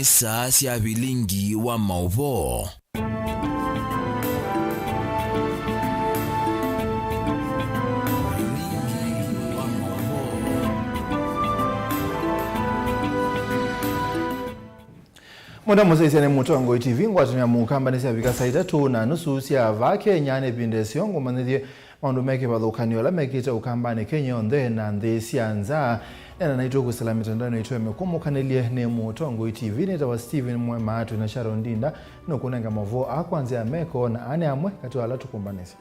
isa cia bilingi wa mauvo. Muda musaisiane Mutongo TV ngwatumia mukamba cia bika saa 3:30 cia vake nyane pindesio ngomanithie maundu meke bathukanio la mekite ukambane Kenya onthe na nthi cianza ena naitwa kusala mitandao itwe mekumukanelie ne Mutongo TV neta wa Steven Mwema atu na Sharon Dinda no kunenga mavo akwanzia meko na ane amwe kati ala tukumbanesia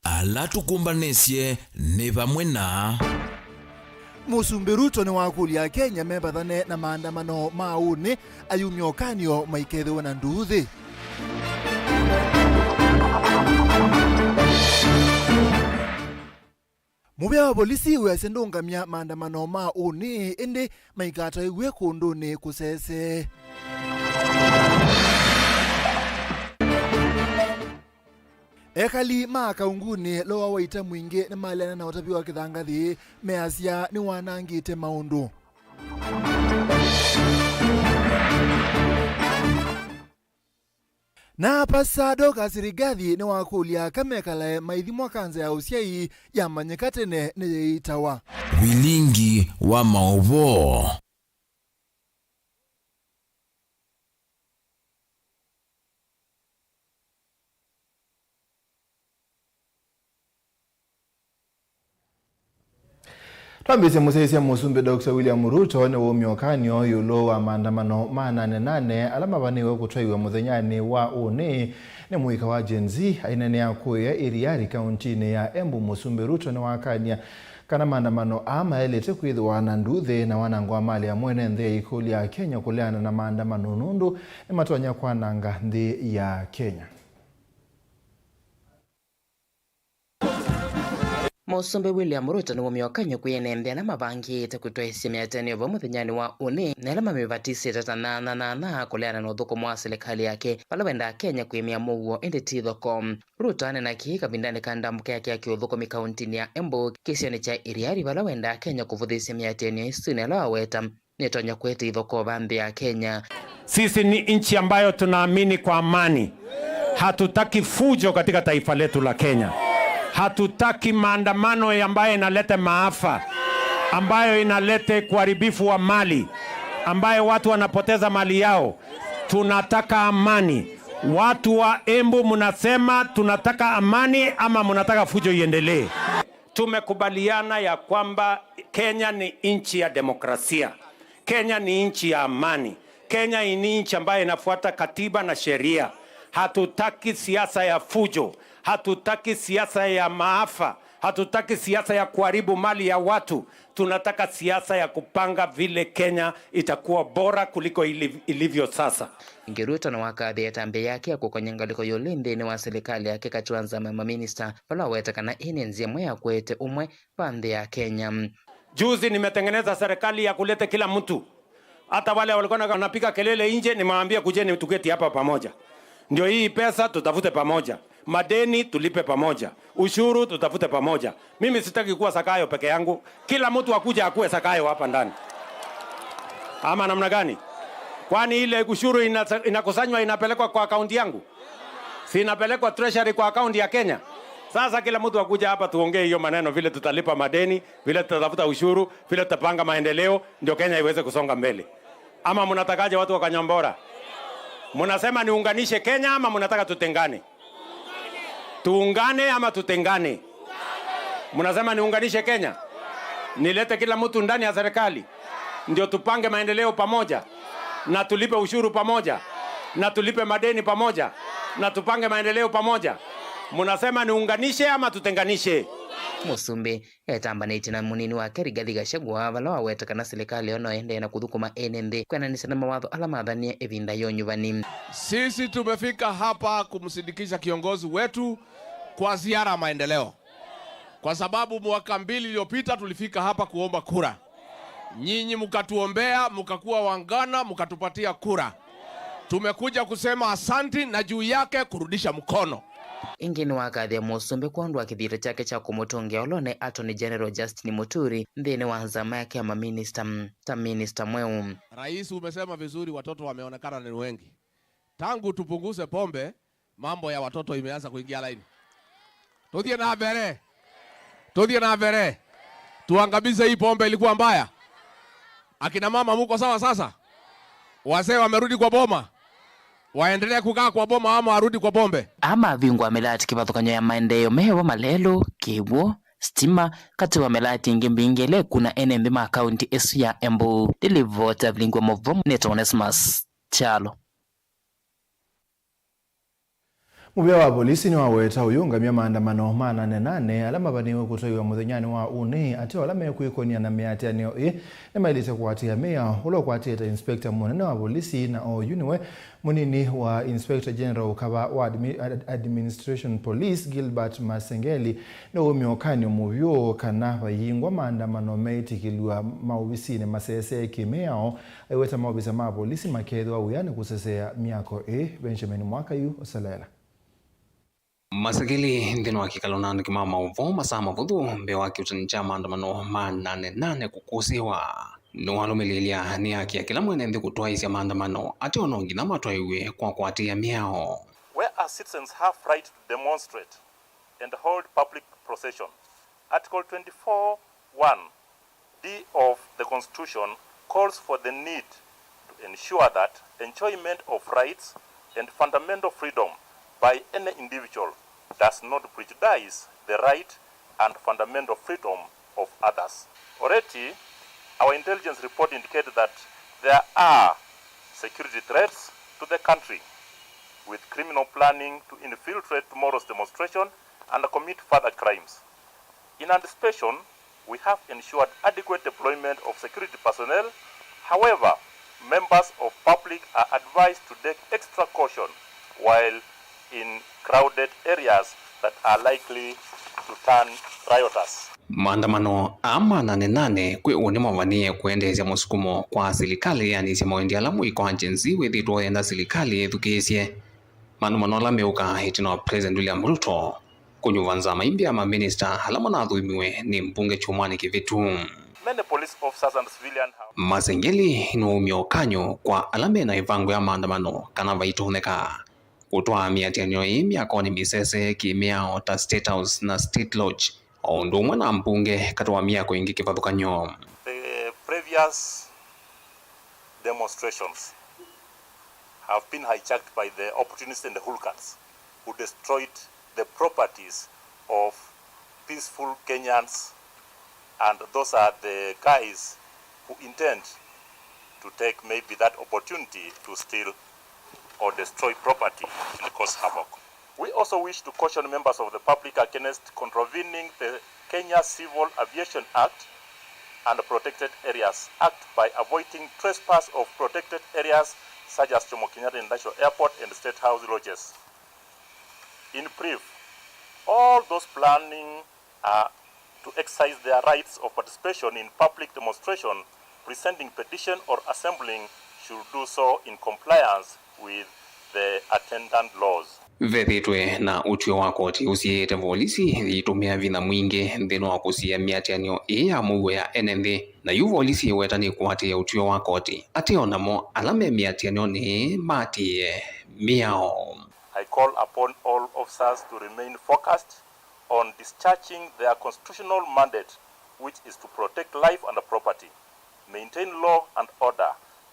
ala tukumbanesie ne bamwe na Musumbi Ruto ni wakulia Kenya mebathane na maandamano mauni ayumyokanio maikethiwe na nduthi. Mubia wa polisi wesendungamia maandamano mauni indi maikata iwe kunduni kusese. Ekali makaunguni lowa waita mwingi ni malena na watapiwa kithangathi measia ni wanangite maundu. Na pasado kasirigathi ni wakulia kamekala maithimwa kanza ya usiai ya manyekatene ni itawa bilingi wa mauvo. Twambise musaisia Musumbi Dr. William Ruto ne womyokanio yulo wa maandamano manane alama baniwe kutwaiwa muthenyani wa une ne muika wa Gen Z ainene yakuya iriari kauntini ya Embu. Musumbi Ruto ne wakania kana maandamano ama elete kwithwa na nduthe na wanangwa mali ya mwene nthi ikuli ya Kenya kuleana na maandamano nundu ni matonya kwananga nthi ya Kenya. Musumbi William Ruto ni womyokanyo kuyenembea na mabangite kutwaisya miatenio va muthenyani wa une na alama mivatisi tatanana kuleana na uthukumu wa serikali yake pala wenda Kenya kuimia muguo indi tithoko. Ruto anena kihika bindani kandambuke yake ya kiuthukumi kauntini ya Embu kisioni cha iriari pala wenda Kenya kuvuthisya miatenio isu na lawa weta nitonya kweti ithoko vanthi ya Kenya. Sisi ni nchi ambayo tunaamini kwa amani. Hatutaki fujo katika taifa letu la Kenya. Hatutaki maandamano ambayo inaleta maafa, ambayo inaleta kuharibifu wa mali, ambayo watu wanapoteza mali yao. Tunataka amani. Watu wa Embu mnasema tunataka amani ama mnataka fujo iendelee? Tumekubaliana ya kwamba Kenya ni nchi ya demokrasia. Kenya ni nchi ya amani. Kenya ni nchi ambayo inafuata katiba na sheria. Hatutaki siasa ya fujo. Hatutaki siasa ya maafa. Hatutaki siasa ya kuharibu mali ya watu. Tunataka siasa ya kupanga vile Kenya itakuwa bora kuliko ilivyo sasa. Ruto na wakadhi ya tambe yake ya kukonyangaliko yolinde ni wa serikali yake katuanza mama minister pala wetakana inenzi mwe ya kwete umwe pande ya Kenya. Juzi nimetengeneza serikali ya kuleta kila mtu. Hata wale walikuwa wanapiga kelele nje nimewaambia kujeni tuketi hapa pamoja. Ndio hii pesa tutafute pamoja. Madeni tulipe pamoja. Ushuru tutafute pamoja. Mimi sitaki kuwa Sakayo peke yangu. Kila mtu akuja akuwe Sakayo hapa ndani. Ama namna gani? Kwani ile ushuru inakusanywa inapelekwa kwa akaunti yangu? Si inapelekwa treasury kwa akaunti ya Kenya? Sasa kila mtu akuja hapa tuongee hiyo maneno vile tutalipa madeni, vile tutatafuta ushuru, vile tutapanga maendeleo ndio Kenya iweze kusonga mbele. Ama mnatakaje watu wa Kanyambora? Mnasema niunganishe Kenya ama mnataka tutengane? Tuungane ama tutengane? Mnasema niunganishe Kenya? Nilete kila mtu ndani ya serikali. Ndio tupange maendeleo pamoja. Na tulipe ushuru pamoja. Na tulipe madeni pamoja. Na tupange maendeleo pamoja. Mnasema niunganishe ama tutenganishe? Musumbi etambanite na munini wa Rigathi Gachagua vala wetakana serikali ono ende na kuthukuma enende kwenanisa na mawatho alamadhania evinda yonyuvani. Sisi tumefika hapa kumsindikisha kiongozi wetu kwa ziara ya maendeleo. Kwa sababu mwaka 2 iliyopita tulifika hapa kuomba kura. Nyinyi mkatuombea, mkakuwa wangana, mkatupatia kura. Tumekuja kusema asanti na juu yake kurudisha mkono. Ingini wakathi ya Musumbi kuondwa kithiro chake cha kumutungia olone Attorney General Justin Muturi nthini wa nzama yake ya minister mweu. Rais, umesema vizuri, watoto wameonekana ni wengi. Tangu tupunguze pombe, mambo ya watoto imeanza kuingia laini. Tudhie na vere. Tuangamize hii pombe ilikuwa mbaya. Akina mama muko sawa sasa? Wazee wamerudi kwa boma. Waendelea kukaa kwa boma ama warudi kwa pombe? Ama vingwa melati kivathukanyo ya maendeleo mewa malelo, kiwo, stima, kati wa melati ingi mbingele kuna NMB ma akaunti esu ya Embu. Dilivota vilingwa movomu Neto Onesmus Chalo. Mubia wa polisi ni waweta uyungamia maandamano manane alama baniwe kutoiwa muthenyani wa uni ati alama kuikonia na miati anio na mailite kuatia mea ulo kuatia inspector munene wa polisi na oyuniwe munini wa Inspector General ukaba wa Administration Police Gilbert Masengeli na umiokanyo muvyo kana bayingwa maandamano meitikilwa maubisine masese kimeao aiweta maubisa ma polisi makedwa uyane kusesea miako Benjamin Mwakayu Osalela. Masengeli nthino wa kikalonani kimama uvo masama vudhu mbe waki utanija maandamano manane kukusiwa. Nuwalumilia ni haki ya kila mwene nthi kutoa isi ya maandamano ati onongi na matwaiwe kwa kuatia miao. Where our citizens have right to demonstrate and hold public procession. Article 24(1)(d) of the Constitution calls for the need to ensure that enjoyment of rights and fundamental freedom by any individual does not prejudice the right and fundamental freedom of others. Already, our intelligence report indicated that there are security threats to the country, with criminal planning to infiltrate tomorrow's demonstration and commit further crimes. In anticipation, we have ensured adequate deployment of security personnel. However, members of public are advised to take extra caution while in crowded areas that are likely to turn riotous. Maandamano ama nane kwe unema wanie kuendezya musukumo kwa serikali yani simoendi alamu iko agency wethitwo enda serikali ethukiisye. Maandamano la meuka hitino President William Ruto kunyuvanza maimbi ama minister alama na thuimiwe ni mbunge Chumani Kivitu. Many police officers and civilian have... Masengeli inuumio kanyo kwa alame na ivango ya maandamano kana vaitoneka. Kutoa miatianyo miako ni misese kimiao ta State House na State Lodge. Ondo mwana mbunge katoa miako ingi kivathukanyo. The previous demonstrations have been hijacked by the opportunists and the hooligans who destroyed the properties of peaceful Kenyans, and those are the guys who intend to take maybe that opportunity to steal or destroy property and cause havoc. We also wish to caution members of the public against contravening the Kenya Civil Aviation Act and Protected Areas Act by avoiding trespass of protected areas such as Jomo Kenyatta International Airport and State House lodges. In brief, all those planning to exercise their rights of participation in public demonstration, presenting petition or assembling should do so in compliance with the attendant laws. Vethitwe na utio wa koti usiete volisi itumia vina mwingi nthino wa kusia miatianio ya muwe ya NND na yu volisi wetani kuatia utio wa koti ati onamo alame miatianio ni matie miao. I call upon all officers to remain focused on discharging their constitutional mandate, which is to protect life and property, maintain law and order,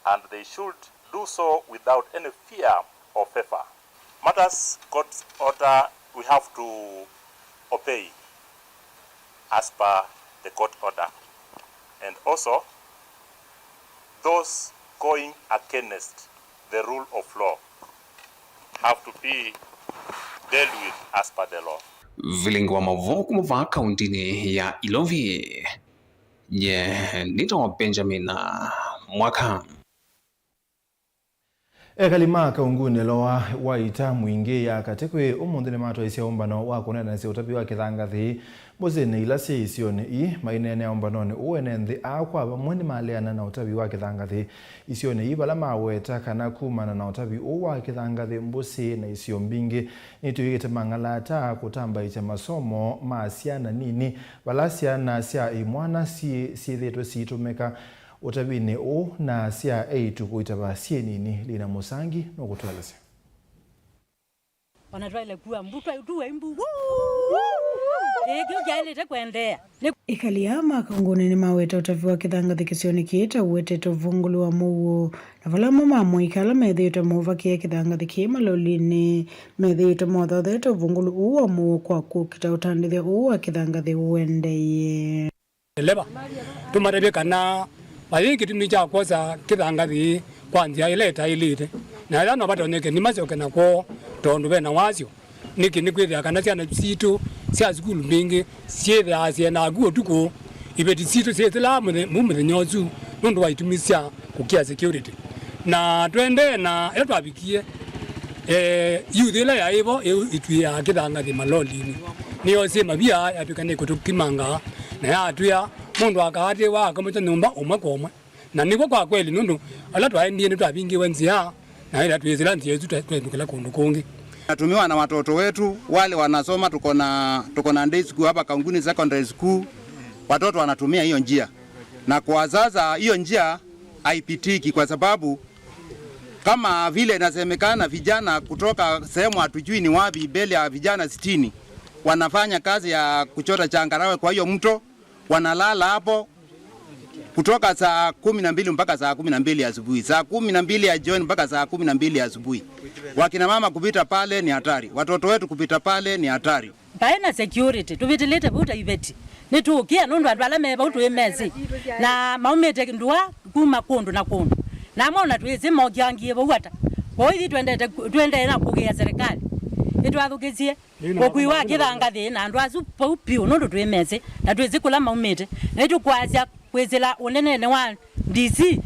and they should do so without any fear or favor. Matters God's order we have to obey as per the court order. And also, those going against the rule of law have to be dealt with as per the law. Vilingo wa mavo kumuva kauntini ya Ilovi. Nito Benjamin Mwaka. Ekalima kaunguni lowa waita mwingi ya katekwe umundi ni mato isi ombano wa kunena nisi utapi wa kithangathi bozene ilasi isione i mainene ombanoni uwenenthi akwa bamweni maleana na utapi wa kithangathi isione i bala maweta kana kumana na utapi uwa kithangathi mbusi na isio mbingi nituigite mangalata kutamba icha masomo maasiana nini balasiana sia imwana si thitwe siitumeka utabini o na sia eitu kuitaba sienini lina musangi no kutwalese wanatwaile kuwa mbutwa utuwe imbu kiujailite kuendea ikaliama kaunguni ni maweta utaviwa kithangathi kisioni kiita uwetete uvungulu wa muo na vala mama mwikala methiite muva kia kithangathi kima lolini methiite mothothete uvungulu uwa muo kwa kukita utandithia uwa kithangathi uendeye leba tumarebe kana bayi kitumi cha kosa kithangathi kwanzia ileta ilite na ila no batoneke ni masoke na ko tondu bena wasio niki nikwithia kana ciana citu cia skulu mbingi ciethia acia na guo tuko ibeti citu ciethila mumuthe nyozu nundu waitumisia kukia security na twende na ila twabikie youth ila ya ivo itwia kithangathi malolini niyo sema bia yatukane kutukimanga na ya tuya mundu akahati wa akamucha nyumba umwe komwe na niko kwa kweli nundu ala twaendie ni twabingi wenzia na ila twezila nzie twendukela kundu kungi natumiwa na watoto wetu wale wanasoma tuko na day school hapa Kaunguni Secondary School watoto wanatumia hiyo njia na kwa sasa hiyo njia haipitiki kwa sababu kama vile inasemekana vijana kutoka sehemu hatujui ni wapi mbele ya vijana 60 wanafanya kazi ya kuchota changarawe kwa hiyo mto wanalala hapo kutoka saa 12 mpaka saa 12 asubuhi, saa 12 ya jioni mpaka saa 12 asubuhi. Wakina mama kupita pale ni hatari, watoto wetu kupita pale ni hatari. Baina security tubitilete buta ibeti nitukia nundu adwala meba utuemezi na maumete ndua kuma kundu na kundu na mona tweze mojangie bwata kwa hivi twende na kugia serikali itwathukizie okuiwa kithangathi na andu azu paupiu nundu twemeze na tweze kula maumete na itukwaza kwezela unene wa DC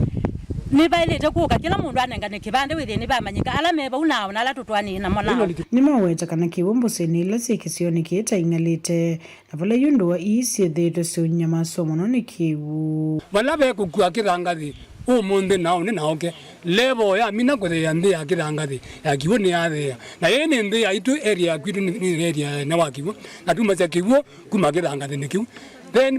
ni bailete kuka kila mundu anengane kibande withi ni bamanyika ala meba unao na ala tutwani na mona ni maweta kana kiwombo senila sikisioni kieta ingalite na vala yundu wa isi thito sunya masomo no ni kiwu walabe kukua kithangathi umunde nao ni naoke level ya mina ko ya ndi ya kithangathi ya kiwu ni ya na yene ndi ya itu area kwitu ni area na wakiwu na tumaza kiwu kuma kithangathi ni kiwu then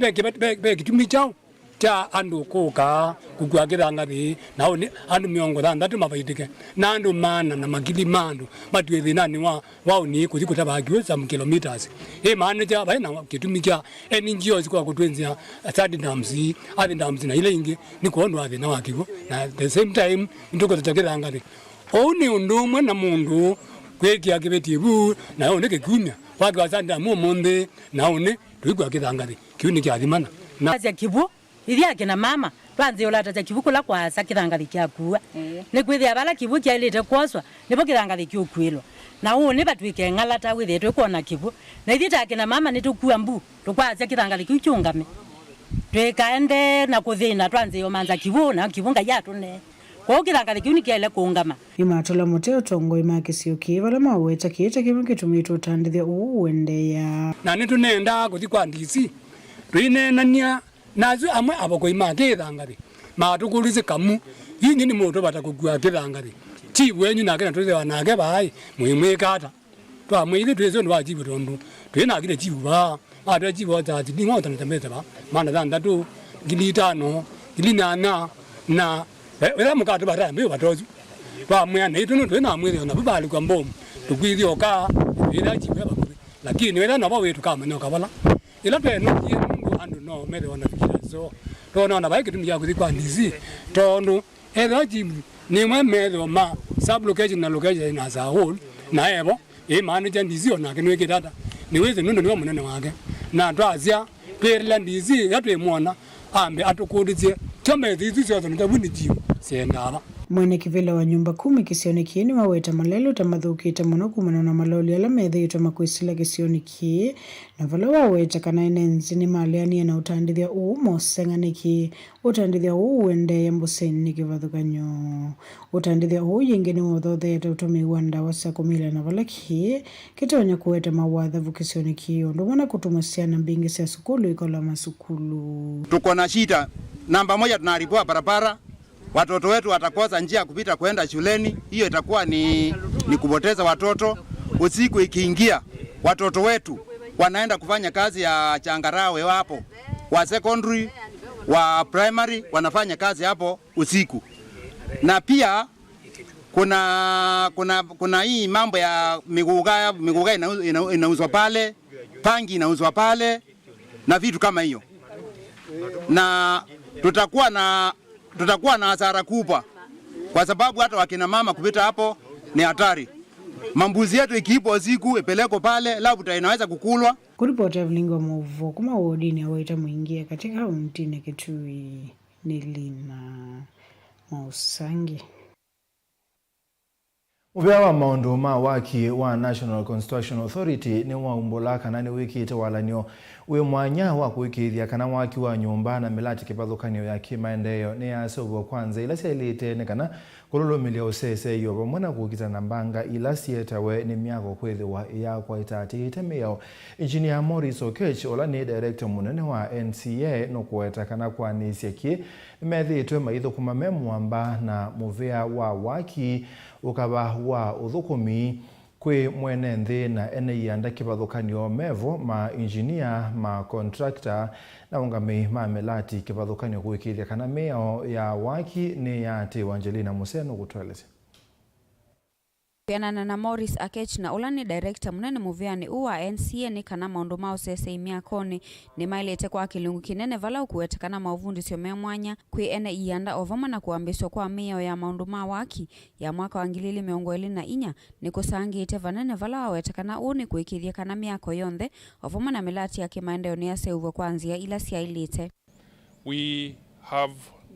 be kitumi chao cha andu kuka kukua kithangathi nao ni andu miongo thandatu mabaitike na andu mana na magili mandu matwethi nani wao ni kuthikutaba kiwu some kilometers manager baina kitumi cha NGOs kwa kutwenzia third damsi athi damsi na ile ingi ni kuonwa athi na wakiwu na the same time ndiko tutakithangathi oni undumwe na mundu kwekia kibetibu na one kikumya watu wasanda mumunde na one tuigwa kithangathi kiuni kiathimana na kibu ithia kina mama twanze ulata cha kibu kula kwa sa kithangathi kya kuwa ni kwithia bala kibu kya ilete kwoswa nibo kithangathi kyukwilwa na une batwike ngalata withi twikona kibu na ithita kina mama nitukua mbu tukwaza kithangathi kyuchungame twikaende na kuthina twanze yomanza kibu na kibunga yatu ne kwa kithangathi kyuni kyele kuungama imatola moteo tongo imakisio kivala maweta kieta kimu kitumito utandithia uwendeya na nitunenda kuthi kwa DC twinenania nazu amwe abako imake kithangathi matukulize kamu yingi ni moto batakugua kithangathi ti wenyu nake na tuze wanake bai mwimwikata twamwile twezo ndo wajibu tondu twina kile jibu ba atwa jibu za ndi ngota nitembeza ba maana thandatu ngili 5 ngili 8 na wela mukato bara mbe batozu twamwe na itu ndo na mwile na bali kwa mbomu tukwithio ka ila jibu ba lakini wela na bawe tukama nyoka bala ila tweno mungu andu no mere wanafikira so tona bai kitu ya kuthikwa ndizi tondu jibu ni mwemezo ma sub location na location na za whole na ebo manager ndizi ona kenweke data niweze nundo niwa munene wake na twazia twerela ndizi yatwe muona ambe atukudize chome ndizi zozo ndabuni jibu sendaba Mwene kivila wa nyumba 10 kisioni kiini waweta malelo tamadhukite muno kumana na maloli ala methe makwisilia kisioni ki na vala waweta kana inenzi ni maliani na utandithia uu mosenganiki utandithia uu wende ya mbuseni ni kivathukanyo utandithia uu yingini wothothete utumiwa ndawa cia kumila na vala ki kitonya kuweta mawathavu kisioni ki undu wana kutuma ciana mbingi cia sukulu ikola masukulu. Tuko na shida namba moja, tunaripua barabara. Watoto wetu watakosa njia kupita kwenda shuleni. Hiyo itakuwa ni kupoteza watoto. Usiku ikiingia, watoto wetu wanaenda kufanya kazi ya changarawe hapo. Wa secondary, wa primary wanafanya kazi hapo usiku. Na pia kuna hii mambo ya miguga inauzwa pale, pangi inauzwa pale na vitu kama hiyo. Na tutakuwa na hasara kubwa kwa sababu hata wakina mama kupita hapo ni hatari. Mambuzi yetu ikiipo siku ipeleko pale labda inaweza kukulwa. Kuripoti Evelyn Muvo kuma wodini awaita muingia katika kaunti ya Kitui ni Lina Mausangi. Uvea wa maundu ma waki wa National Construction Authority ni wa umbola kana ni wiki itawalanyo we mwanya wa kuikithia kana waki wa nyumba na milati kipathukanio ya kimaendeleo ni asobo kwanza ila sielite ne kana kululumilia usese yo bamona kukita na mbanga ila sietawe ni miako kwethiwa ya kwa itati itemeo. Engineer Morris Okech ola ni director munene wa NCA no kuweta kana kwa niseki methitwe maitho kumamemu amba na muvea wa waki ukaba wa uthukumi kwe mwene nthi na ene yanda kipathukanio mevo ma engineer ma contractor na ungami ma melati kipathukanio kuikithia kana meo ya waki ni ya ati Angelina Museno kutweleza. Pianana na Morris Okech na ulani director munene muviani uwa NCA ni kana maundu mao sese imiakoni ni mailete kwa kilungu kinene vala ukuwete kana mauvundi sio mea mwanya kwi ene ianda ovama na kuambiswa kwa meo ya maundu ma waki ya mwaka wa 2024 ni kusangite vanene vala wawete kana uni kuikithia kana miako yonthe ovama na milati ya kimaendeleo ni aseuvo kwanzia ila siailite. We have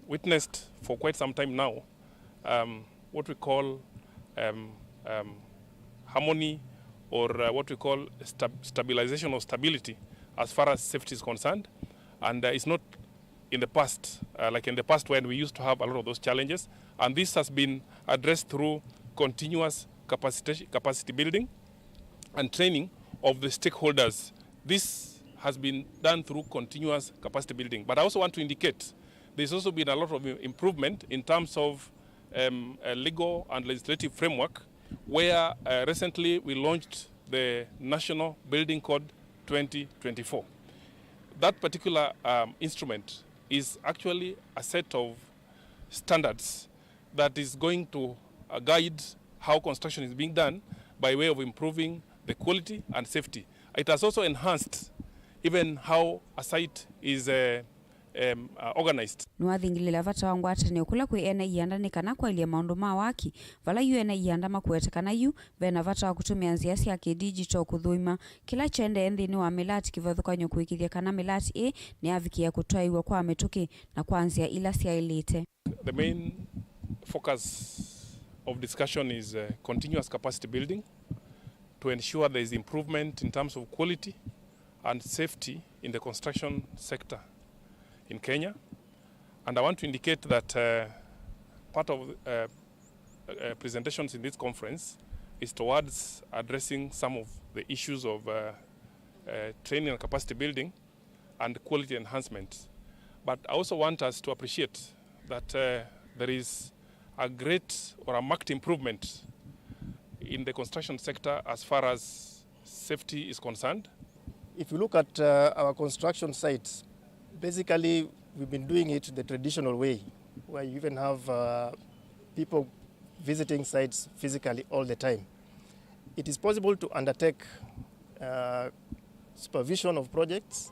witnessed for quite some time now what we call harmony or what we call stabilization or stability as far as safety is concerned, and it's not in the past like in the past when we used to have a lot of those challenges, and this has been addressed through continuous capacity building and training of the stakeholders. This has been done through continuous capacity building, but I also want to indicate there's also been a lot of improvement in terms of a legal and legislative framework, where recently we launched the National Building Code 2024. That particular instrument is actually a set of standards that is going to guide how construction is being done by way of improving the quality and safety. It has also enhanced even how a site is organized. Nuathingilila vata wangu atane ukula kwe ene ianda ni kana kwa ilia maundu ma waki vala yu ene ianda makuwete kana yu vena vata wa kutumia nziasi ya digital kuthuima kila chende enthi ni wa milati kivathukanyo kuikithia kana milati ni aviki ya kutoiwa kwa metuki na kwanzia ila siailite. The main focus of discussion is continuous capacity building to ensure there is improvement in terms of quality and safety in the construction sector in Kenya. And I want to indicate that part of presentations in this conference is towards addressing some of the issues of training and capacity building and quality enhancement. But I also want us to appreciate that there is a great or a marked improvement in the construction sector as far as safety is concerned. If you look at our construction sites, basically we've been doing it the traditional way, where you even have people visiting sites physically all the time. It is possible to undertake supervision of projects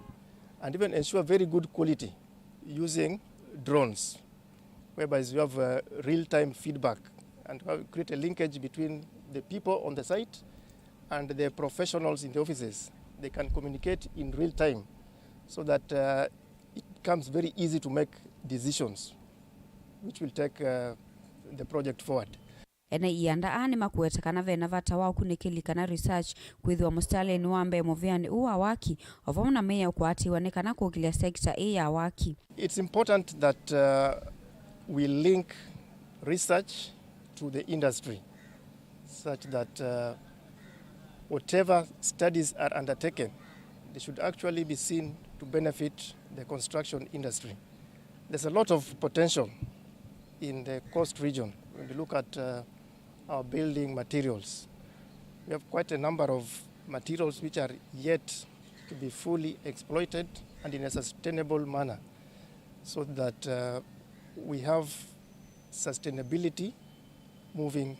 and even ensure very good quality using drones, whereby you have real-time feedback and create a linkage between the people on the site and the professionals in the offices. They can communicate in real time so that it becomes very easy to make decisions which will take the project forward. Ene ianda ani makuetekana vena vata wao kunikilikana research kwithiwa mustaleni wambe moviani uwa waki ovamuna meya ukwati wanekana kukilia sekta ya waki. It's important that we link research to the industry such that whatever studies are undertaken, they should actually be seen to benefit the construction industry. There's a lot of potential in the coast region. When you look at our building materials, we have quite a number of materials which are yet to be fully exploited and in a sustainable manner, so that we have sustainability moving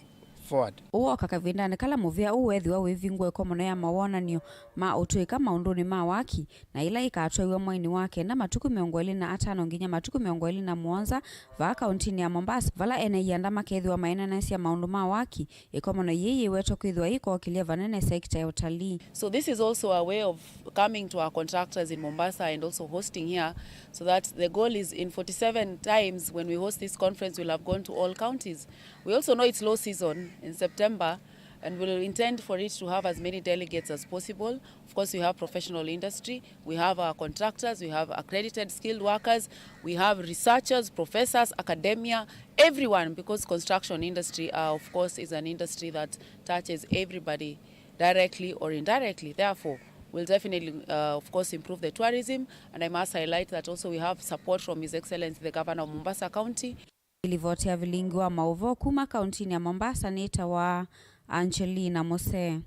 forward. Uwa kakavinda nekala movia uwethi wa wivingwe komono ya mawonanio ma utuika maunduni ma waki na ila ikatwa iwe mwaini wake na matuku 25 nginya matuku 27 va kauntini ya Mombasa vala ene yanda makethi wa mainanasi ya maundu ma waki ikomono yeye weto kwithwa iko kilia vanene sekta ya utalii. So this is also a way of coming to our contractors in Mombasa and also hosting here, so that the goal is in 47 times when we host this conference we'll have gone to all counties. We also know it's low season in September, and we'll intend for it to have as many delegates as possible. Of course, we have professional industry, we have our contractors, we have accredited skilled workers, we have researchers, professors, academia, everyone, because construction industry, of course, is an industry that touches everybody directly or indirectly. Therefore, we'll definitely, of course, improve the tourism. And I must highlight that also we have support from His Excellency, the Governor of Mombasa County. Ilivotea vilingi wa mauvo kuma kauntini ya Mombasa nita wa Angelina Mose.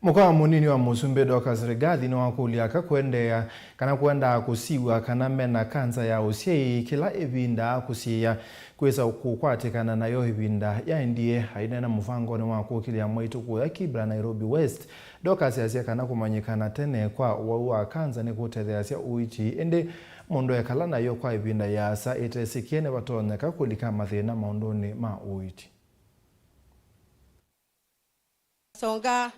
Mkoa munini wa Musumbe Dorcas Rigathi ni wakuliaka kuendea kana kuenda kusiwa kana mena kanza ya usiei kila ebinda kusia kweza kukwatekana nayo ebinda ya ndiye hainena mufango ni wakukilia mwaitu kuya Kibra Nairobi West. Dorcas yasia kana kumanyikana tene kwa waua kanza ni kutetheasia uichi ende mondo ya kalana yo kwa ebinda yasa etesikiene watoneka kulika mathina maundoni ma uichi. Songa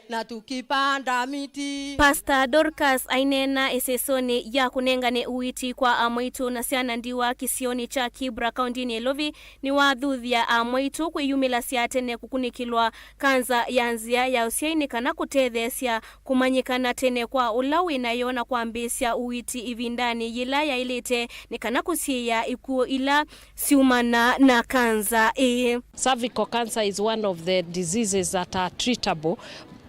na tukipanda miti. Pastor Dorcas ainena esesone ya kunengane uiti kwa amwitu na siana ndiwa kisioni cha Kibra kauntini Elovi ni wadhuthia amwitu kwiyumila siatene kukunikilwa kanza ya nzia ya usiaini kana kutethesia kumanyikana tene kwa ulawi na yona kwa mbesya uiti ivindani yila ya ilete ni kana kusia ikuo ila siumana na kanza Cervical cancer is one of the diseases that are treatable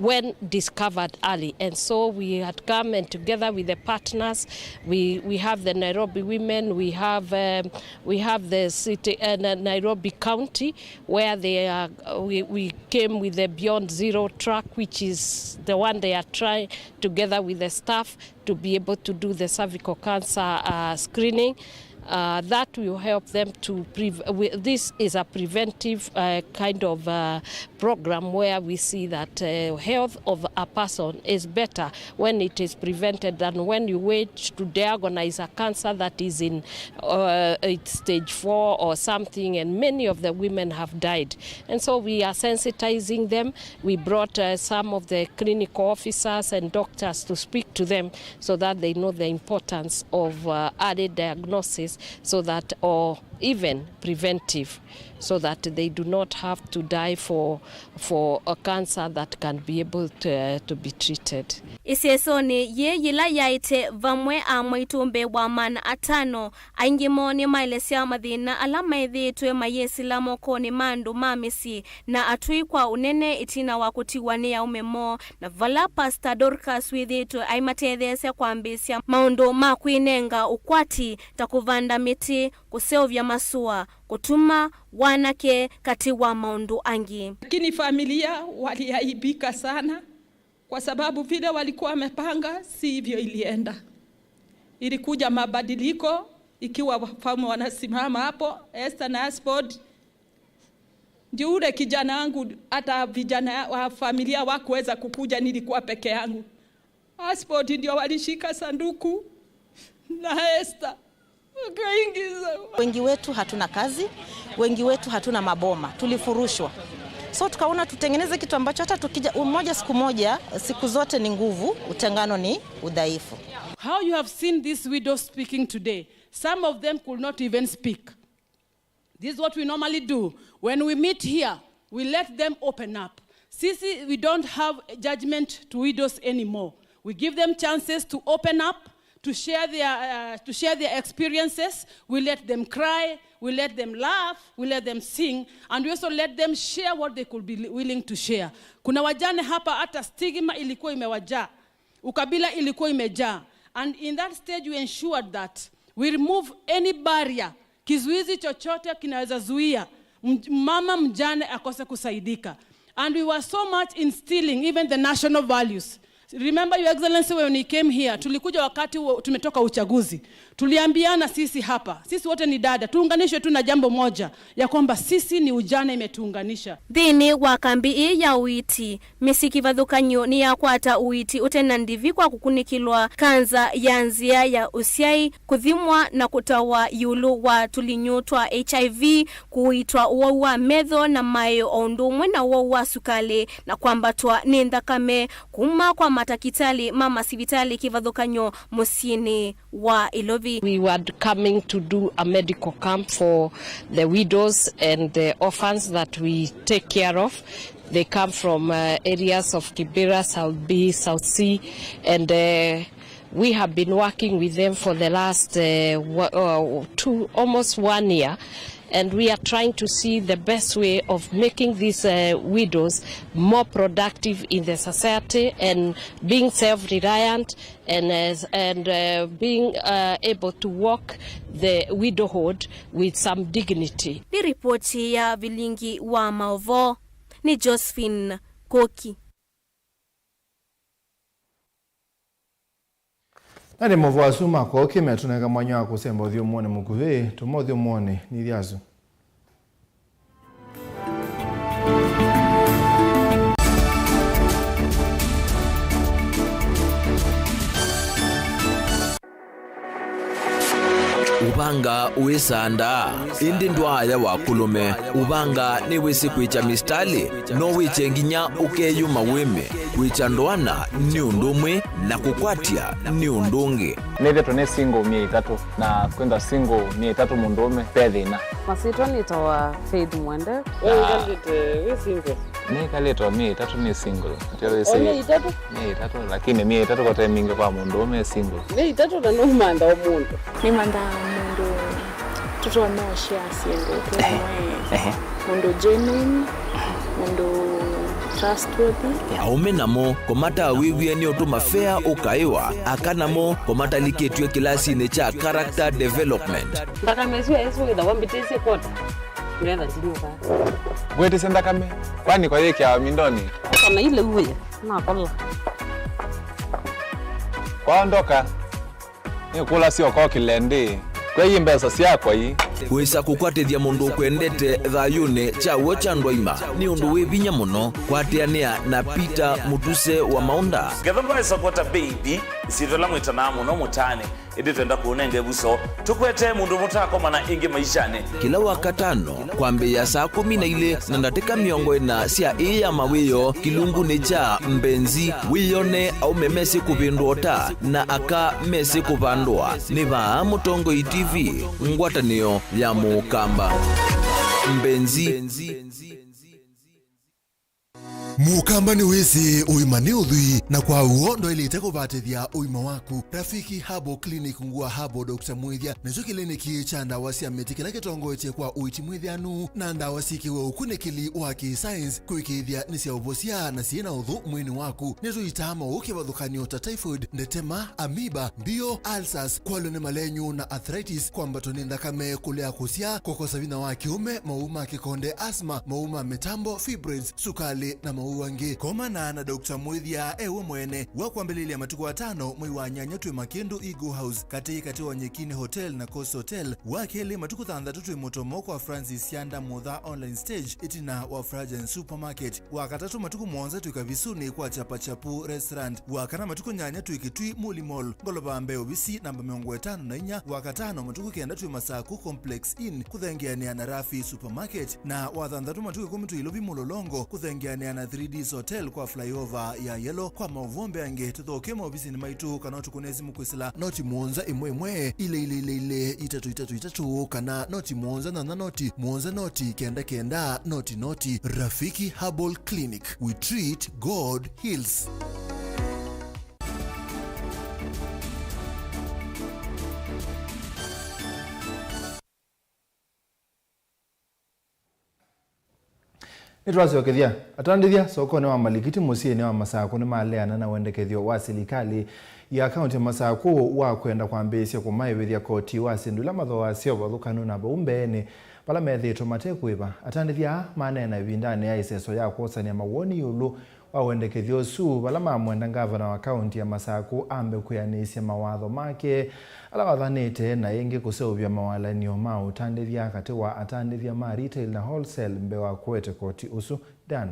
when discovered early, and so we had come and together with the partners, we have the Nairobi women, we have the city Nairobi County, where they are. We came with the Beyond Zero truck, which is the one they are trying together with the staff to be able to do the cervical cancer screening. That will help them to this is a preventive kind of program where we see that health of a person is better when it is prevented than when you wait to diagnose a cancer that is in stage 4 or something, and many of the women have died. And so we are sensitizing them. We brought some of the clinical officers and doctors to speak to them so that they know the importance of early diagnosis, so that, or even preventive, so that they do not have to die for a cancer that can be able to be treated. Isesone ye yila yaite vamwe amwitumbe wa mana atano aingimoni mailesia madhina alama idhitwe mayesi lamoko ni mandu mamisi na atui kwa unene itina wakutiwane ya umemo na vala Pastor Dorcas widhitwe aimatedhese kwa ambisia maundo makuinenga ukwati takuvanda miti kuseovya masua kutuma wanake katiwa maundu angi. Lakini familia waliaibika sana kwa sababu vile walikuwa wamepanga si hivyo ilienda. Ilikuja mabadiliko ikiwa wafamu wanasimama hapo Esther na Aspod. Ndio ule kijana wangu, hata vijana wa familia hawakuweza kukuja, nilikuwa peke yangu. Aspod ndio walishika sanduku na Esther. Wengi wetu hatuna kazi, wengi wetu hatuna maboma, tulifurushwa. So tukaona tutengeneze kitu ambacho hata tukija umoja siku moja, siku zote ni nguvu, utengano ni udhaifu. How you have seen this widow speaking today, Some of them could not even speak. This is what we normally do. When we meet here, we let them open up. Sisi, we don't have judgment to widows anymore. We give them chances to open up, to share their experiences. We let them cry, we let them laugh, we let them sing, and we also let them share what they could be willing to share. Kuna wajane hapa hata stigma ilikuwa imewajaa, ukabila ilikuwa imejaa. And in that stage we ensured that we remove any barrier. Kizuizi chochote kinaweza zuia mama mjane akose kusaidika. And we were so much instilling even the national values. Remember, Your Excellency, when we came here, tulikuja wakati tumetoka uchaguzi. Tuliambiana sisi hapa, sisi wote ni dada, tuunganishwe tu na jambo moja, ya kwamba sisi ni ujana imetuunganisha. Thini wa kambi ya uiti, misikivathukanyo ni ya kwata uiti utena ndivi kwa kukunikilwa kanza ya nzia ya usiai, kuthimwa na kutawa yulu wa tulinyutwa HIV, kuitwa uwa medho na mayo ondumwe na uwa sukale, na kwambatwa ni ndakame kuma kwa matakitali mama sivitali kivathukanyo musini wa Ilovi. We were coming to do a medical camp for the widows and the orphans that we take care of. They come from areas of Kibera, South B, South C, and we have been working with them for the last almost 1 year. And we are trying to see the best way of making these widows more productive in the society and being self-reliant and being able to walk the widowhood with some dignity. Ni ripoti ya Vilingi wa Maovo ni Josephine Koki. Nani movu asuma kwa okime tuneka mwanyo wa kusemba udhio mwone mkuwe, tumo udhio mwone ni dhiazu. Ubanga uisanda indi ndwaya wakulume ubanga ni wisi kwicha mistali no wichenginya ukeyuma wime kwicha ndwana ni undumwe na kukwatia ni undungi neve tone single 300 na kwenda single 300 mundume pedhina masito nitawa Faith Mwende we single ni kaleto 300 ni single ndio ise 300 lakini 300 kwa timing kwa mundume single 300 na numanda omuntu ni manda mundu tuto na share single mundu genuine mundu trustworthy aume namo komata wiwie ni otuma fair ukaiwa akanamo komata liketwe kilasi ne cha character development ndaka meswe eso ida wambitese kota nenda ndiuka gwete senda kame kwani kwa yeke ya mindoni kana ile uwe na kola kwaondoka ni kula sio kwa kilende kwa hii mbesa siako hii wisa kukwatithia mundu kwendete thayune chawo cha ndwaima ni undu wivinya muno kwatiania na Peter Mutuse wa Maunda gethomba support baby sitola mwitana muno mutane indi twenda kuonenge buso tukwete mundu mutako mana ingi maishane kila wakatano kwambia saa 12 na ndateka miongo ina sia ya mawiyo kilungu ni cha mbenzi wiyone au memesi kupindota na aka mesi kupandwa ni ba Mutongo TV ngwatanio ya Mukamba mbenzi Mukamba ni wisi uimani udhui na kwa uondo ili iteko batithia uima waku Rafiki Habo Clinic ngua Habo Dr. Mwithia nezo kiliniki cha ndawa cia miti kila kitongo eche kwa uiti mwithianu na ndawa sikiwe ukunikili wa ki-science kuikithia ni cia ubosia na siena udhu mwini waku nezo itama ukivathukanio ta typhoid, ndetema, amoeba, mbio, ulcers, kwalone malenyu na arthritis kwamba tuninda kame kulea kusia kokosa vina wa kiume mauma kikonde asma mauma metambo fibroids sukali na uwangi komana na Dr. Mwithia ewe mwene wakwambelilia matuko 5 mwi wa nyanya twe Makindu Eagle House kati wa Nyekini Hotel na Coast Hotel wakele matuko 3 motomoko wa Francis Yanda Mother online stage itina wa Fragrance Supermarket wakatatu matuko mwonza tukavisuni kwa chapachapu restaurant wakana matuko nyanya tuikitui Muli Mall ngoloba mbeo bisi namba 54 wakatano matuko kianda twe Masaku Complex Inn kuthengeania na Rafi Supermarket na wathandatu matuko 10 Ilovi Mulolongo kuthengeania na 3Ds Hotel kwa flyover ya Yellow kwa mauvombe ange tuthoke maofisi ni maitu kana tukunezi mukwisila noti muonza imwe ile itatu kana noti muonza na noti kenda noti Rafiki Herbal Clinic. We treat, God heals. Nitwasiokethia atandithia soko ne wa malikiti musie ne wa Masako ne maleana na wendekethio wa serikali ya kaunti ya Masako wa kwenda kwambisia kumaivithia koti wa sindula matho wasio bathukanu na baumbeni pala methito matekuiba atandithia manena vindane ya iseso ya kusania mawoni yulu wa wendekethio su pala mamwenda gavana wa kaunti ya Masako ambe kuyanisia mawatho make ala wathanite na ingi kuseuvya mawalanio ma utandithia kati wa atandithia ma retail na wholesale mbewa kwete koti usu Dan.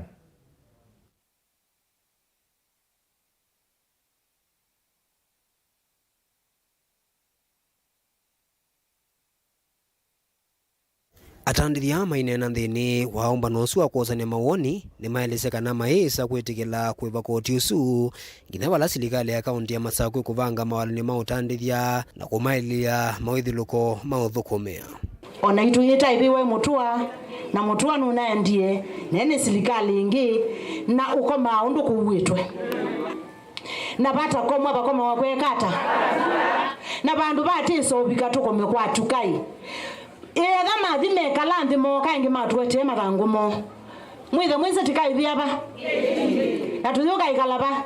Atandithia mainena nthini waomba nosu wa kusania mawoni ni maelesekana maisa kwitikila kwiva koti usu nginya wala serikali ya kaunti ya Masako kuvanga mawalani ma utandithia na kumailia mawithiluko mauthukumia. Ona itu yeta ibiwe mutua na mutua nunaendie nene serikali ingi na uko maundu kuwitwe na bata komwa bakoma wakwekata na bandu batiso bikatuko kwa tukai ega mathime kalanthi mo kaingi matwete magangumo mwise tikaithia ba na tuthuka ikalaba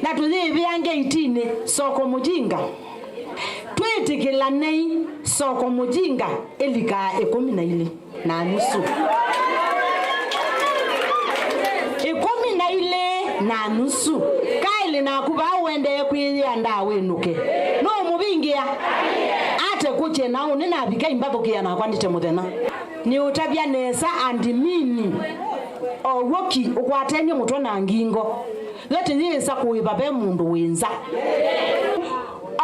na tuthithia ngeitini soko mujinga twitikila nei soko mujinga elika 12 na nusu 12 na nusu kaile na kuba wende kwithia ndawe nuke no mubingia ate kuche na unena bika imbathukia na kwandite muthena ni utabia nesa andimini o woki ukwatenie mutwe na ngingo leti nisa kuiba be mundu winza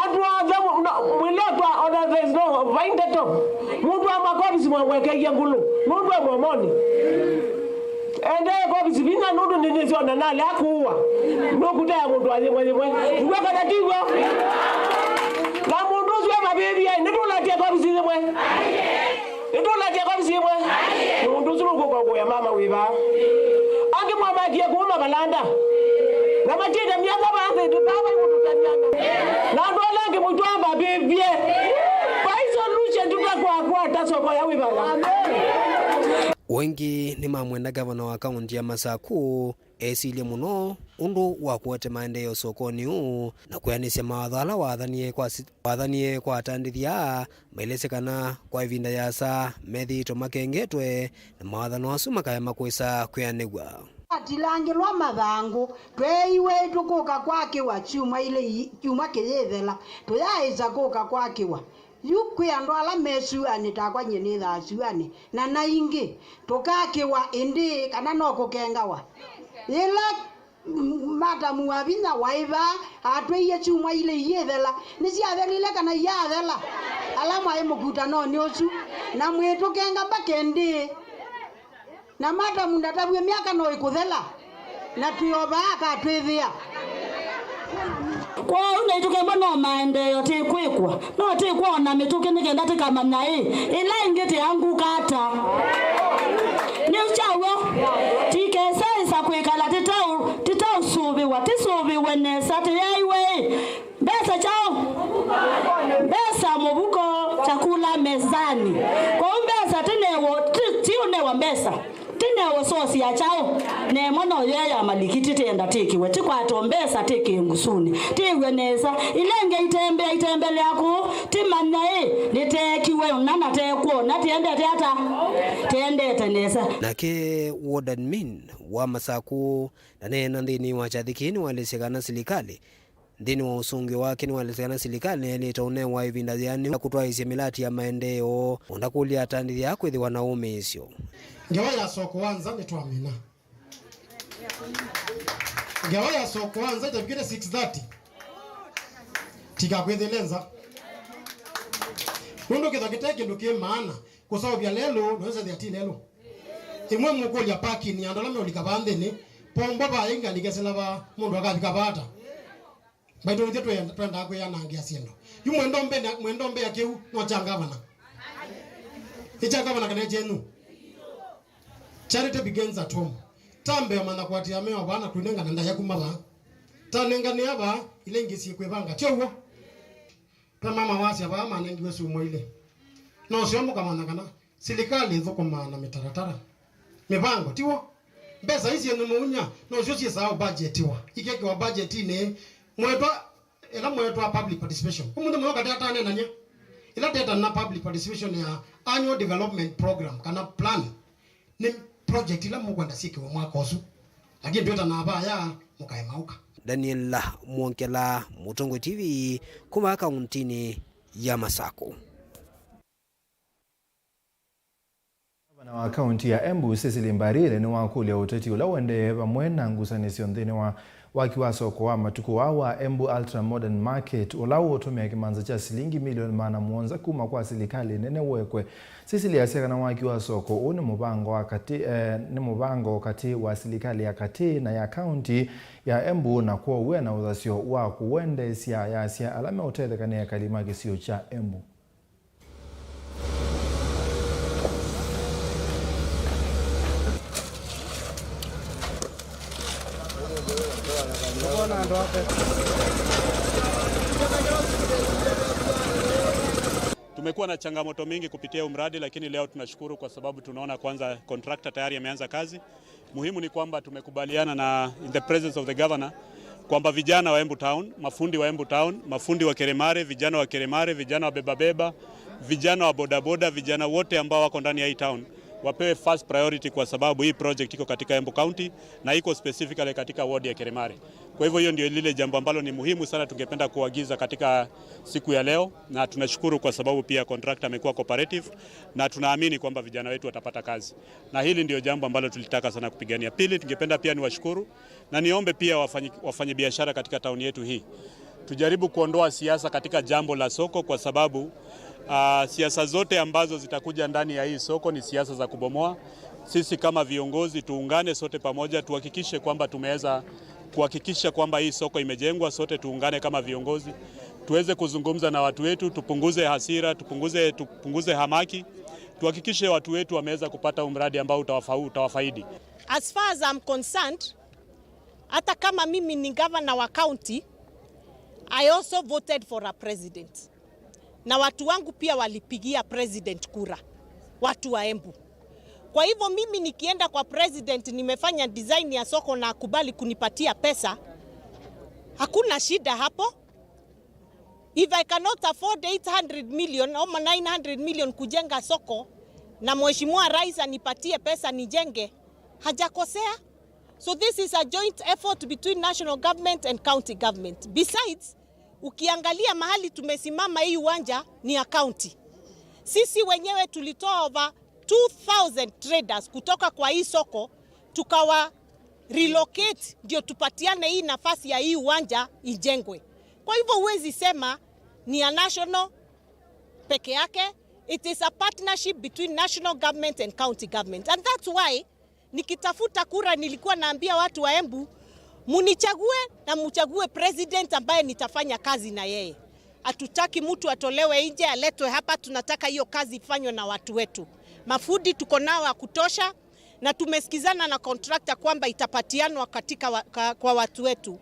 adwa mwilotwa ona thezo vainde to mundu amakobi simweke ngulu mundu amomoni ende kobi sibina nudu nini ona nale akuwa nokutaya mundu anyemwe ngweka tatiwa la mundu zwe mabebia ndulatia kobi simwe ndulatia kobi simwe mundu zuluko kwa ya mama wiba ange mwamagia kuuma balanda na majida miaka baadhi tutaba mundu tanyana na ndolange mtu amba bebie kwa solution tutakuwa tasoko ya wiba wengi ni mamwenda gavana wa kaunti ya Masako esilie muno undu wa kuote maendeleo sokoni huu na kuyanisya mawathala wathanie kwa atandithia mailesekana kwa ivinda yasa methito makengetwe na mawathano asu makaya makwisa kuyanigwa atilangilwa mathangu tweiwe tukuka kwakiwa chuma kiyithela tuyaisa kuka kwakiwa yukwi andu ala mesuani takwa nyini thasuani na naingi tukakiwa indi kana no kukengawa ila madamu wabinya waiva atweiye chuma ile yethela nisiathelile kana yathela alama imukuta no niosu na mwitu kenga bakendi na madamu ndatabwe miaka no ikuthela na tuyoba akatwithia kwa una itukemba no maendeleo tekwekwa no tekwa na mituke nigenda tikamanya ila ingete yangu kata ni uchawo tikesa isa kwekala titau subi wenesa tiyaiwe besa chao besa mubuko chakula mezani kwa mbesa tinewo tiunewa mbesa tinewo sosi ya chao ne mono yeya malikiti tenda tikiwe tikwatombesa tiki ngusuni tiweneza ilenge itembele yako timanya nitekiwe nana teko natiendete hata tiendete nesa nake ward admin wa Masako nena ndini wa chathikini walesekana serikali ndini wa usungi wake ni walesekana serikali ni taune wa ivinda yani kutwa isemilati ya maendeleo undakulia atandithia yako ithi wanaume isio ngewa ya soko wanza nitwamina ngewa ya soko wanza itafikire 6:30 tikakwethelenza mundu kithakiteke ndukie maana kwa sababu ya lelo naweza thiati lelo imwe mukulia parking andala me ulikabandeni pomba ba inga nikesela ba mundu akafika bata baito nje twenda ko yanangia siendo yu mwendo mbe yakeu no changavana ichangavana kana jenu. Charity begins at home. Tambe amana kwati amewa bana kunenga nanda yakumala tanenga ni aba ile ngisi kwevanga tyowo pa mama wasi aba amana ngiwe sumo ile no siombo kama nakana serikali thoko mana mitaratara mipango tiwo mbesa hizi eno munya no sio sawa budget wa ikeke wa budget ne mwetwa ela mwetwa public participation umundu mwoka data nene nanya ila data na public participation ya annual development program kana plan ni project ila mukwenda siki wa mwaka osu lakini data na abaya mukaimauka. Daniel Mwonkela, Mutongo TV, kuma kauntini ya Masako. Na wa kaunti ya Embu Cecily Mbarire ni wakulia uteti ula wende bamwena ngusanisio nthini wa kiwasoko wa matuku wa Embu Ultra Modern Market ulawo utumia kimanza cha silingi milioni mana muonza kuma kwa serikali nene wekwe. Cecily aseka na wa kiwasoko uni mubango kati wa serikali ya kati na ya kaunti ya Embu na kwa uwe na udhasio wa kuwende siya ya siya alame utele kani ya kalima kisio cha Embu. Tumekuwa na changamoto mingi kupitia umradi, lakini leo tunashukuru kwa sababu tunaona kwanza contractor tayari ameanza kazi. Muhimu ni kwamba tumekubaliana na in the presence of the governor kwamba vijana wa Embu Town, mafundi wa Embu Town, mafundi wa Keremare, vijana wa Keremare, vijana wa beba, vijana wa bodaboda, vijana wote ambao wako ndani ya hii town wapewe first priority kwa sababu hii project iko katika Embu County na iko specifically katika ward ya Keremare. Kwa hivyo hiyo ndio lile jambo ambalo ni muhimu sana tungependa kuagiza katika siku ya leo, na tunashukuru kwa sababu pia contractor amekuwa cooperative na tunaamini kwamba vijana wetu watapata kazi. Na hili ndio jambo ambalo tulitaka sana kupigania. Pili, tungependa pia niwashukuru na niombe pia wafanye biashara katika town yetu hii. Tujaribu kuondoa siasa katika jambo la soko kwa sababu siasa zote ambazo zitakuja ndani ya hii soko ni siasa za kubomoa. Sisi kama viongozi tuungane sote pamoja, tuhakikishe kwamba tumeweza kuhakikisha kwamba hii soko imejengwa. Sote tuungane kama viongozi, tuweze kuzungumza na watu wetu, tupunguze hasira, tupunguze hamaki, tuhakikishe watu wetu wameweza kupata umradi ambao utawafaidi. As far as I'm concerned, hata kama mimi ni governor wa county, I also voted for a president. Na watu wangu pia walipigia president kura, watu wa Embu. Kwa hivyo mimi nikienda kwa president nimefanya design ya soko na akubali kunipatia pesa, hakuna shida hapo. If I cannot afford 800 million au 900 million kujenga soko na mheshimiwa rais anipatie pesa nijenge, hajakosea. So this is a joint effort between national government and county government. Besides, ukiangalia mahali tumesimama hii uwanja ni ya county. Sisi wenyewe tulitoa over 2,000 traders kutoka kwa hii soko, tukawa relocate ndio tupatiane hii nafasi ya hii uwanja ijengwe. Kwa hivyo huwezi sema ni ya national peke yake. It is a partnership between national government and county government. And that's why nikitafuta kura nilikuwa naambia watu wa Embu, munichague na mchague president ambaye nitafanya kazi na yeye. Hatutaki mtu atolewe nje aletwe hapa, tunataka hiyo kazi ifanywe na watu wetu. Mafundi tuko nao ya kutosha na tumesikizana na contractor kwamba itapatianwa katika kwa watu wetu.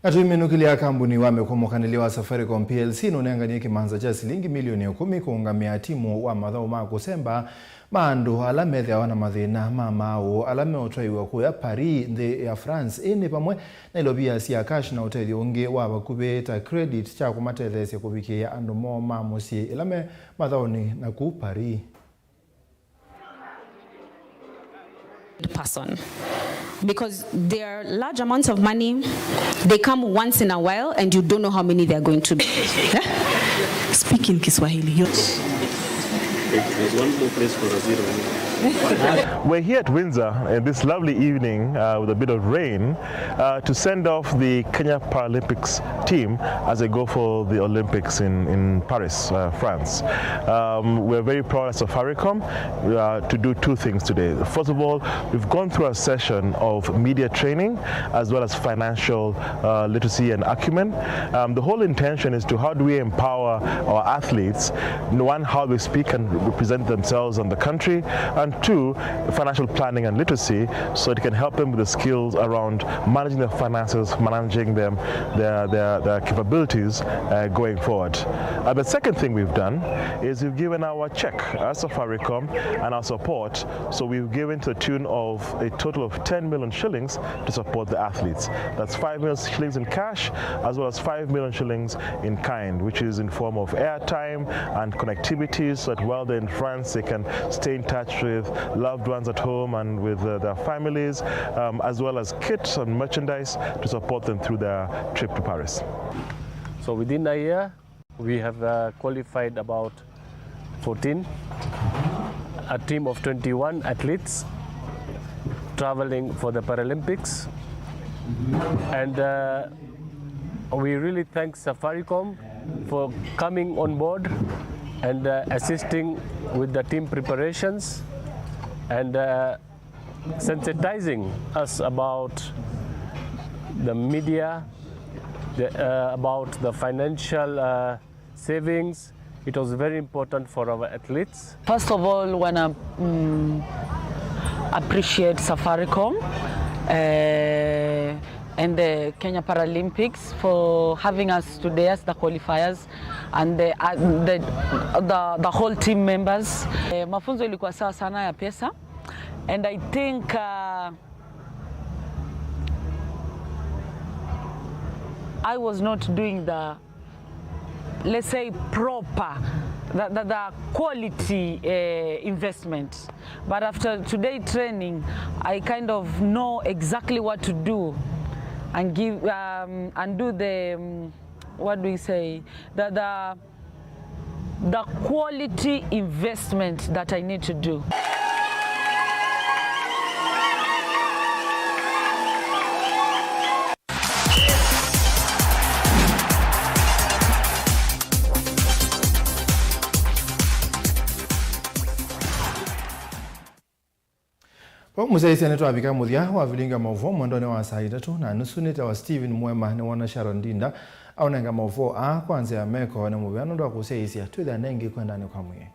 Atuimenukilia kambuni wamekomokaniliwa Safaricom PLC nonenganie kimanza cha silingi milioni 10 kuungamia timu wa mathau ma kusemba maandu alamethe awana mathina mamao alame otwaiwa kuya Paris nthi ya France ini pamwe na ilobia cia cash na utethio ungi wa bakubi ta credit cha kumatethesia kubikia andu mo mamusi ilame mathauni na ku Paris. Person, because there are large amounts of money, they come once in a while and you don't know how many they are going to be. Speak in Kiswahili. There's one more place for a zero. We're here at Windsor in this lovely evening with a bit of rain to send off the Kenya Paralympics team as they go for the Olympics in Paris, France. We're very proud as Safaricom to do two things today. First of all, we've gone through a session of media training as well as financial literacy and acumen. The whole intention is to how do we empower our athletes, one, how they speak and represent themselves and the country, and two, financial planning and literacy, so it can help them with the skills around managing their finances, managing them, their capabilities going forward. The second thing we've done is we've given our check as Safaricom and our support. So we've given to the tune of a total of 10 million shillings to support the athletes. That's 5 million shillings in cash as well as 5 million shillings in kind, which is in form of airtime and connectivity, so that while they're in France they can stay in touch with loved ones at home and with their families, as well as kits and merchandise to support them through their trip to Paris. So within a year, we have qualified about 14, a team of 21 athletes traveling for the Paralympics. And we really thank Safaricom for coming on board and assisting with the team preparations and sensitizing us about the media, about the financial savings. It was very important for our athletes. First of all, I want to appreciate Safaricom and the Kenya Paralympics for having us today as the qualifiers and the whole team members. Mafunzo ilikuwa sawa sana ya pesa, and I think I was not doing the, let's say, proper, the quality investment. But after today training, I kind of know exactly what to do and give and do the what do we say, the quality investment that I need to do. Musaisi anetwabika muthia wa vilinga mauvo mwendone wa saa 3 na nusu nita wa Steven Mwema ni wana Sharon Dinda aunenga mauvo kwanza ya meko na mubiano ndo kuseisia twitha nengi kwendani kwa mwe.